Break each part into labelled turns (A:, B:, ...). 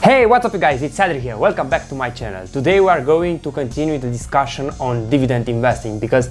A: Hey, what's up you guys, it's Adri here, welcome back to my channel. Today we are going to continue the discussion on dividend investing because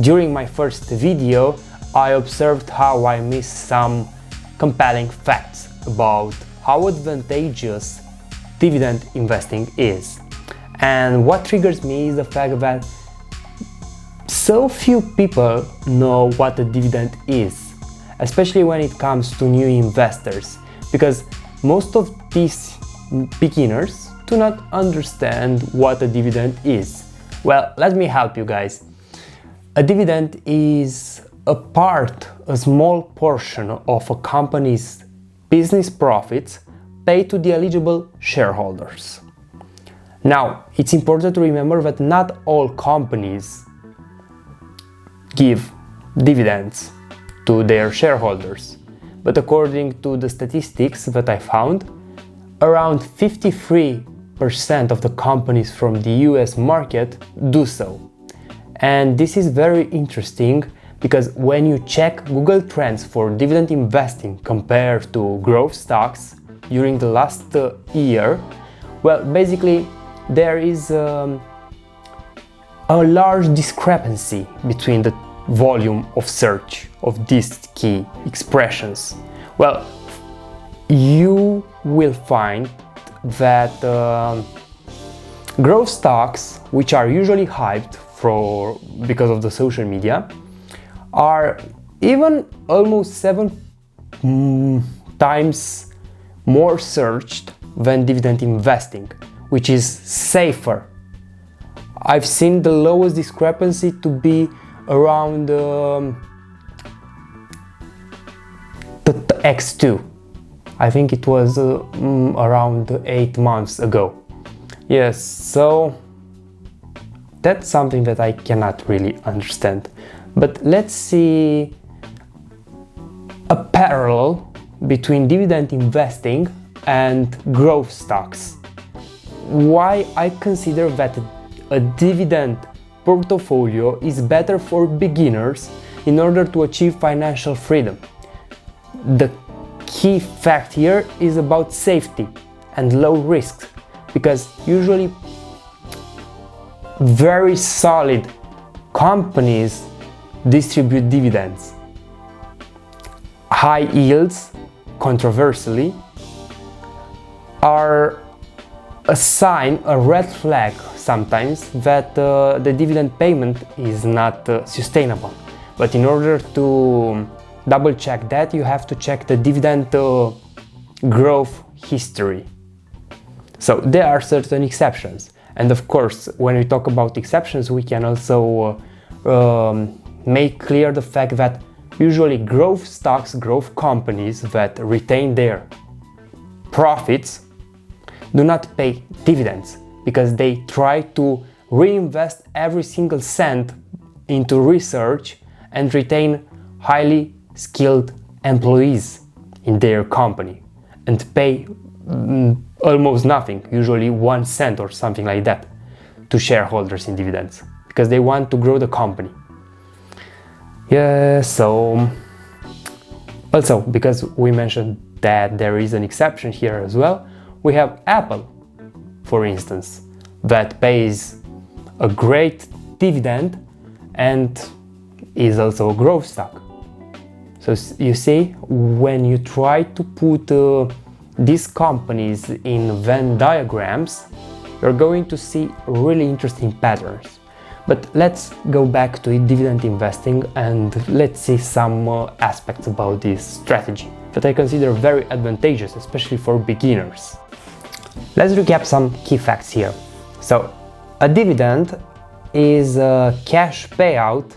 A: during my first video I observed how I missed some compelling facts about how advantageous dividend investing is. And what triggers me is the fact that so few people know what a dividend is, especially when it comes to new investors, because most of these beginners do not understand what a dividend is. Well, let me help you guys. A dividend is a small portion of a company's business profits paid to the eligible shareholders. Now, it's important to remember that not all companies give dividends to their shareholders, but according to the statistics that I found, around 53% of the companies from the US market do so. And this is very interesting because when you check Google Trends for dividend investing compared to growth stocks during the last year, well, basically there is a large discrepancy between the volume of search of these key expressions. Well, you will find that growth stocks, which are usually hyped because of the social media, are even almost 7 times more searched than dividend investing, which is safer. I've seen the lowest discrepancy to be around the X2. I think it was around 8 months ago. Yes, so that's something that I cannot really understand. But let's see a parallel between dividend investing and growth stocks. Why I consider that a dividend portfolio is better for beginners in order to achieve financial freedom. The key fact here is about safety and low risk, because usually very solid companies distribute dividends. High yields, controversially, are a sign, a red flag sometimes, that the dividend payment is not sustainable. But in order to double check that, you have to check the dividend growth history. So there are certain exceptions, and of course when we talk about exceptions we can also make clear the fact that usually growth stocks, growth companies that retain their profits do not pay dividends because they try to reinvest every single cent into research and retain highly skilled employees in their company and pay almost nothing, usually 1 cent or something like that, to shareholders in dividends because they want to grow the company. Yeah, so also because we mentioned that there is an exception here as well, we have Apple, for instance, that pays a great dividend and is also a growth stock. So you see, when you try to put these companies in Venn diagrams, you're going to see really interesting patterns. But let's go back to dividend investing and let's see some aspects about this strategy that I consider very advantageous, especially for beginners. Let's recap some key facts here. So, a dividend is a cash payout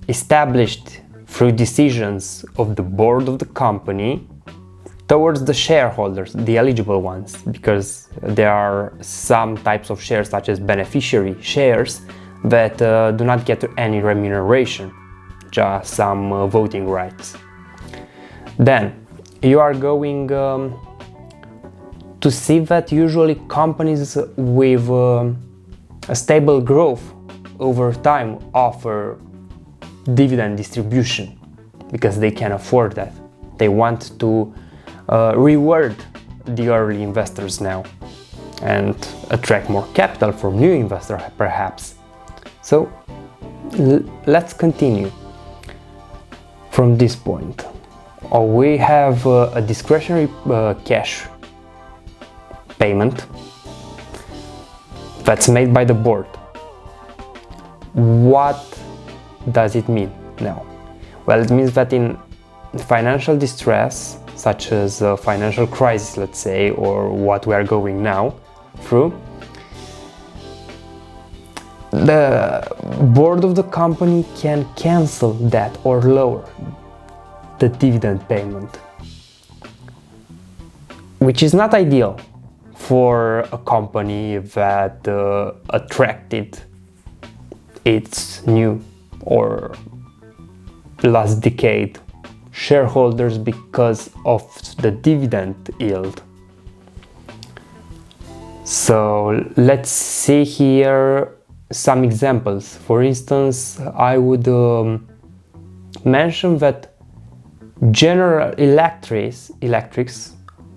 A: established through decisions of the board of the company towards the shareholders, the eligible ones, because there are some types of shares such as beneficiary shares that do not get any remuneration, just some voting rights. Then you are going to see that usually companies with a stable growth over time offer dividend distribution because they can afford that. They want to reward the early investors now and attract more capital from new investors perhaps. So let's continue from this point. We have a discretionary cash payment that's made by the board. What does it mean now? Well, it means that in financial distress, such as a financial crisis, let's say, or what we are going now through, the board of the company can cancel that or lower the dividend payment, which is not ideal for a company that attracted its new or last decade shareholders because of the dividend yield. So let's see here some examples. For instance, I would mention that General Electrics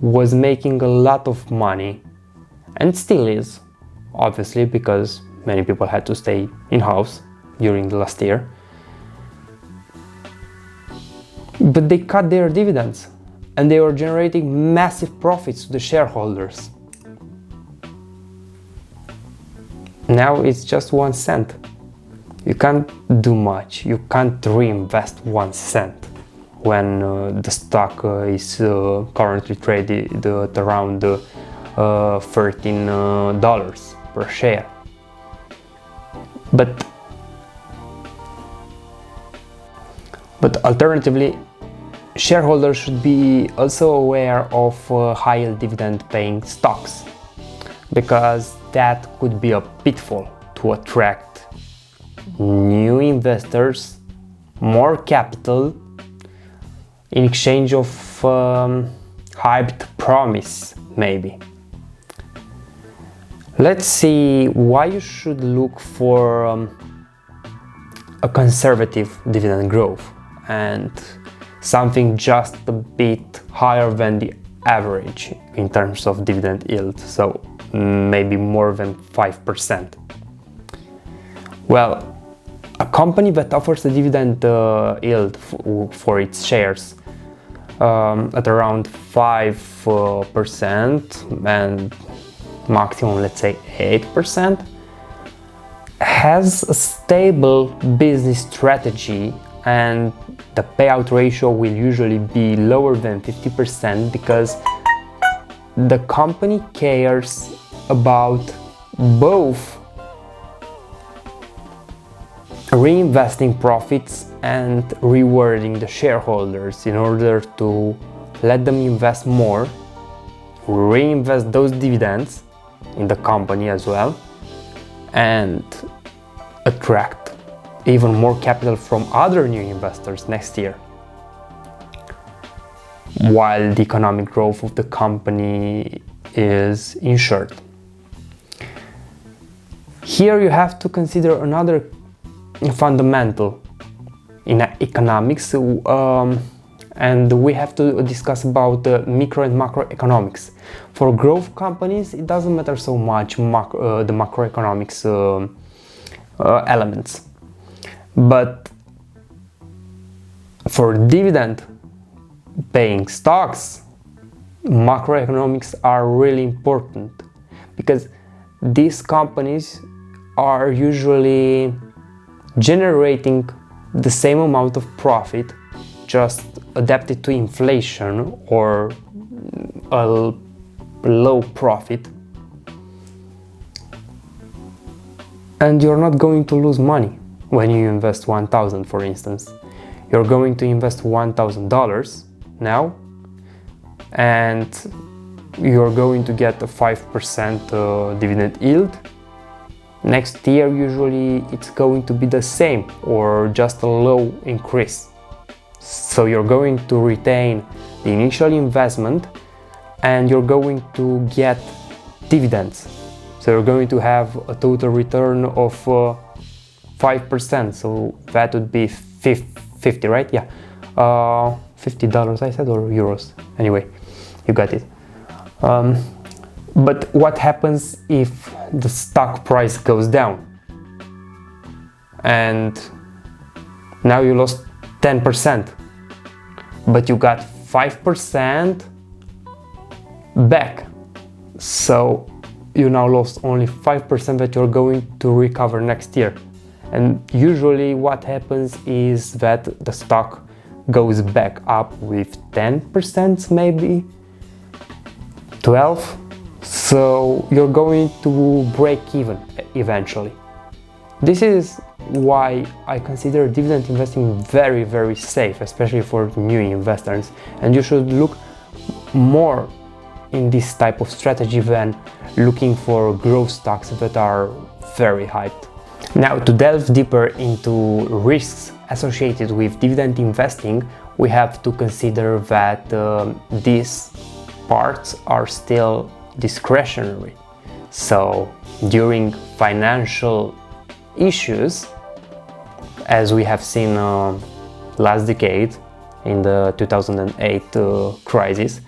A: was making a lot of money, and still is, obviously, because many people had to stay in-house during the last year. But they cut their dividends and they were generating massive profits to the shareholders. Now it's just 1 cent. You can't do much. You can't reinvest 1 cent when the stock is currently traded at around $13 per share. But alternatively, shareholders should be also aware of high dividend paying stocks, because that could be a pitfall to attract new investors, more capital in exchange of hyped promise, maybe. Let's see why you should look for a conservative dividend growth and something just a bit higher than the average in terms of dividend yield, so maybe more than 5%. Well, a company that offers a dividend yield for its shares at around 5% and maximum, let's say 8%, has a stable business strategy, and the payout ratio will usually be lower than 50% because the company cares about both reinvesting profits and rewarding the shareholders in order to let them invest more, reinvest those dividends in the company as well, and attract even more capital from other new investors next year, while the economic growth of the company is ensured. Here you have to consider another fundamental in economics, and we have to discuss about micro and macroeconomics. For growth companies, it doesn't matter so much the macroeconomics elements, but for dividend paying stocks, macroeconomics are really important, because these companies are usually generating the same amount of profit, just adapted to inflation or a low profit, and you're not going to lose money when you invest 1,000, for instance. You're going to invest $1,000 now, and you're going to get a 5% dividend yield. Next year, usually it's going to be the same or just a low increase. So you're going to retain the initial investment and you're going to get dividends. So you're going to have a total return of 5%. So that would be 50, right? Yeah. $50 I said, or euros. Anyway, you got it. But what happens if the stock price goes down and now you lost 10%, but you got 5% back? So you now lost only 5% that you're going to recover next year. And usually what happens is that the stock goes back up with 10%, maybe 12%. So you're going to break even eventually. This is why I consider dividend investing very, very safe, especially for new investors. And you should look more in this type of strategy than looking for growth stocks that are very hyped. Now, to delve deeper into risks associated with dividend investing, we have to consider that these parts are still discretionary. So during financial issues, as we have seen last decade in the 2008 crisis,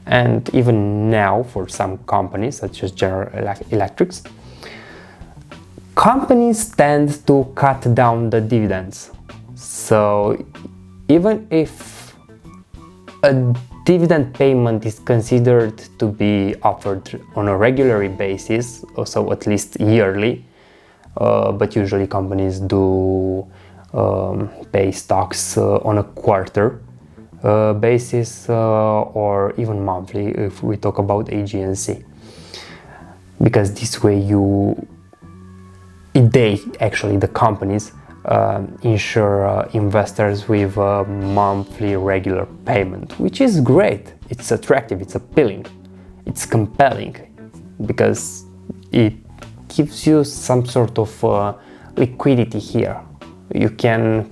A: and even now for some companies such as General Electric, companies tend to cut down the dividends. So even if a dividend payment is considered to be offered on a regular basis, also at least yearly, but usually companies do pay stocks on a quarter basis or even monthly if we talk about AGNC, because this way the companies ensure investors with a monthly regular payment, which is great. It's attractive, it's appealing, it's compelling, because it gives you some sort of liquidity here. You can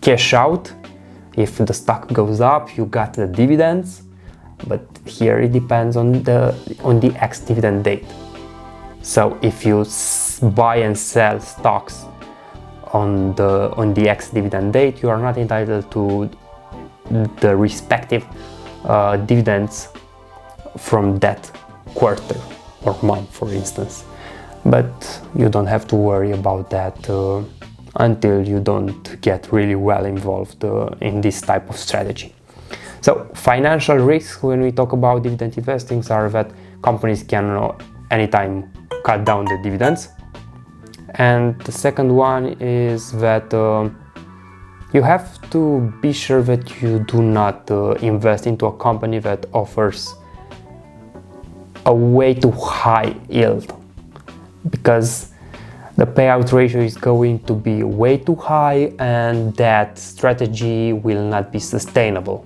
A: cash out if the stock goes up, you got the dividends, but here it depends on the ex-dividend date. So if you buy and sell stocks on the ex-dividend date, you are not entitled to the respective dividends from that quarter or month, for instance. But you don't have to worry about that until you don't get really well involved in this type of strategy. So financial risks when we talk about dividend investing are that companies can anytime cut down the dividends. And the second one is that you have to be sure that you do not invest into a company that offers a way too high yield, because the payout ratio is going to be way too high and that strategy will not be sustainable.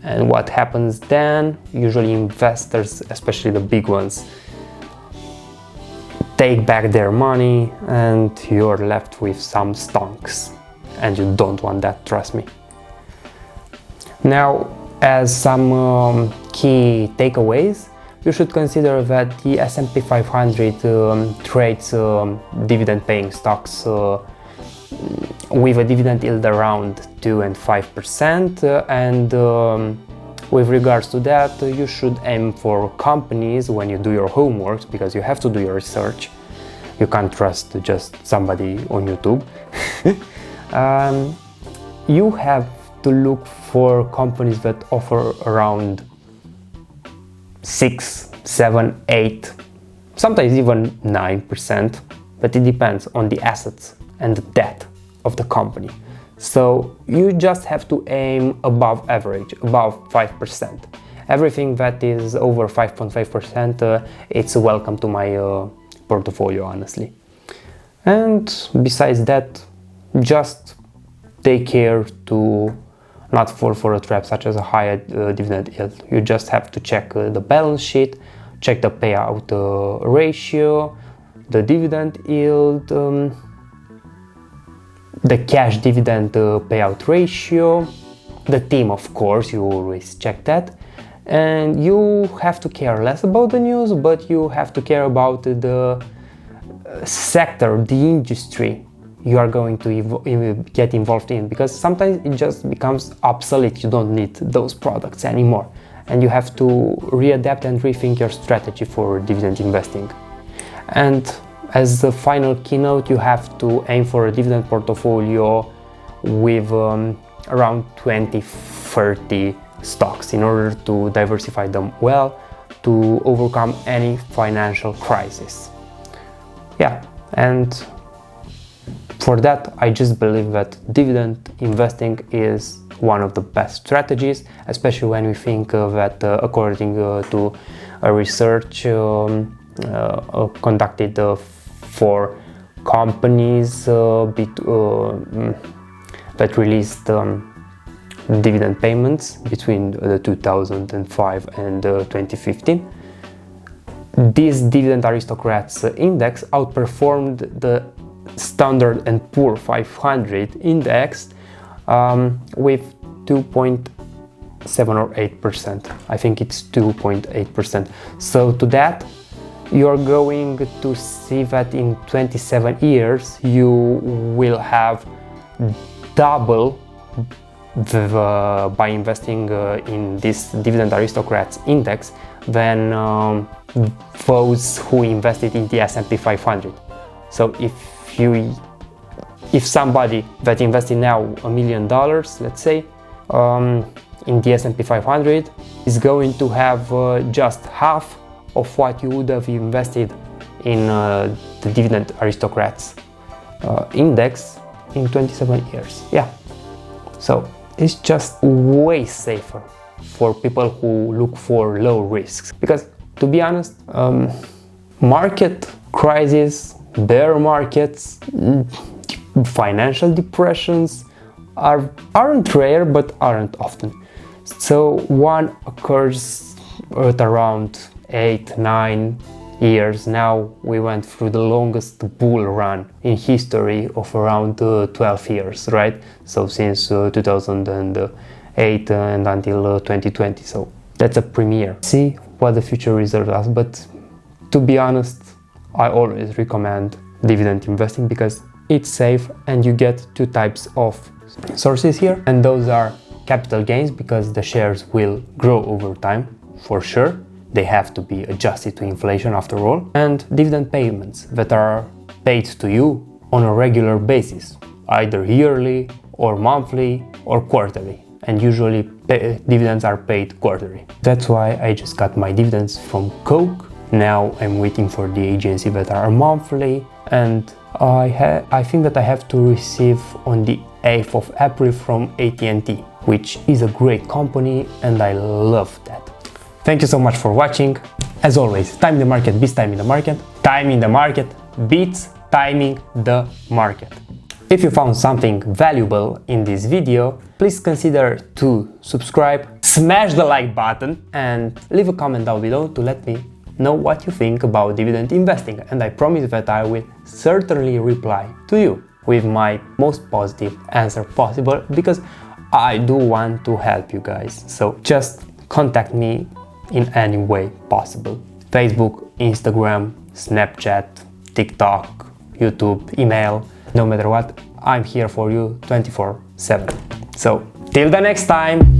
A: And what happens then? Usually investors, especially the big ones, take back their money and you're left with some stonks, and you don't want that, trust me. Now, as some key takeaways, you should consider that the S&P 500 trades dividend paying stocks with a dividend yield around 2 and 5%, and with regards to that, you should aim for companies when you do your homework, because you have to do your research. You can't trust just somebody on YouTube. You have to look for companies that offer around 6, 7, 8, sometimes even 9%, but it depends on the assets and the debt of the company. So you just have to aim above average, above 5%. Everything that is over 5.5%, it's welcome to my portfolio, honestly. And besides that, just take care to not fall for a trap such as a higher dividend yield. You just have to check the balance sheet, check the payout ratio, the dividend yield, the cash dividend payout ratio, the team, of course, you always check that. And you have to care less about the news, but you have to care about the sector, the industry you are going to get involved in, because sometimes it just becomes obsolete. You don't need those products anymore, and you have to readapt and rethink your strategy for dividend investing. And as the final keynote, you have to aim for a dividend portfolio with around 20-30 stocks in order to diversify them well to overcome any financial crisis. Yeah, and for that, I just believe that dividend investing is one of the best strategies, especially when we think that according to a research conducted for companies that released dividend payments between 2005 and 2015. This Dividend Aristocrats index outperformed the Standard & Poor 500 index with 2.7 or 8%. I think it's 2.8%. So to that, you're going to see that in 27 years you will have double by investing in this Dividend Aristocrats index than those who invested in the S&P 500. So if somebody that invested now $1 million, let's say, in the S&P 500 is going to have just half of what you would have invested in the Dividend Aristocrats index in 27 years. Yeah, so it's just way safer for people who look for low risks, because to be honest, market crisis, bear markets, financial depressions aren't rare but aren't often. So one occurs at around 8-9 years. Now we went through the longest bull run in history of around 12 years, right? So since 2008 and until 2020. So that's a premiere. See what the future reserves us. But to be honest, I always recommend dividend investing because it's safe and you get two types of sources here, and those are capital gains because the shares will grow over time for sure. They have to be adjusted to inflation after all, and dividend payments that are paid to you on a regular basis, either yearly or monthly or quarterly, and usually dividends are paid quarterly. That's why I just got my dividends from Coke. Now I'm waiting for the agency that are monthly, and I think that I have to receive on the 8th of April from AT&T, which is a great company and I love that. Thank you so much for watching. As always, time in the market beats time in the market. Time in the market beats timing the market. If you found something valuable in this video, please consider to subscribe, smash the like button and leave a comment down below to let me know what you think about dividend investing, and I promise that I will certainly reply to you with my most positive answer possible, because I do want to help you guys. So just contact me in any way possible. Facebook, Instagram, Snapchat, TikTok, YouTube, email, no matter what, I'm here for you 24/7. So till the next time.